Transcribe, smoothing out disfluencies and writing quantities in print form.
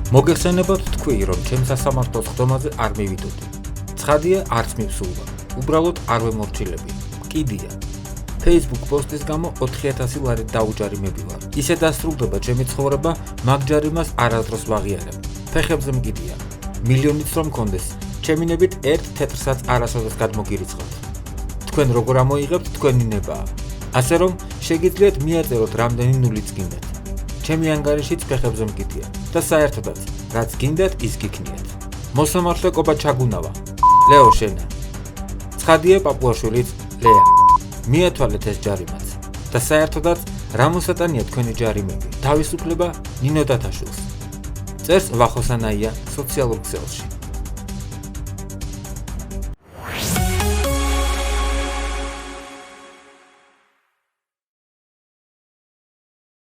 მოგეხსენებათ თქვი, რომ ჩემს სასამართლოს ხდომაზე არ მივიდოდი. ცხადია, არც მივსულვა. უბრალოდ არ ვემორჩილები. კიდია. Facebook პოსტის გამო 4000 ლარი დაუჯარიმები ვარ. ისე დასრულდება ჩემი ცხოვრება, მაგ ჯარიმას არასდროს ვაღიარებ. ფეხებზე მკიდია. მილიონიც რომ მქონდეს, ჩემინებით ერთ თეთრსაც არასოდეს გადმოგირიცხავთ. თქვენ როგორ ამოიღებთ, თქვენი ნებაა. ასე რომ შეგიძლიათ მიაწეროთ რამდენი ნულიც გინდათ. ჩემი ანგარიშიც ფეხებზე მკიდია და საერთოდაც, რაც გინდათ, ის გიქნიათ. მოსამართლე კობა ჩაგუნავა. ლეო შენა. ცხადია პაპუაშვილიც ლეა. მიათვალეთ ეს ჯარიმაც. და საერთოდაც, რა მოსატანია თქვენი ჯარიმები? თავისუფლება ნინო დათაშვილს. წერს ვახოსანაია სოციალურ ქსელში.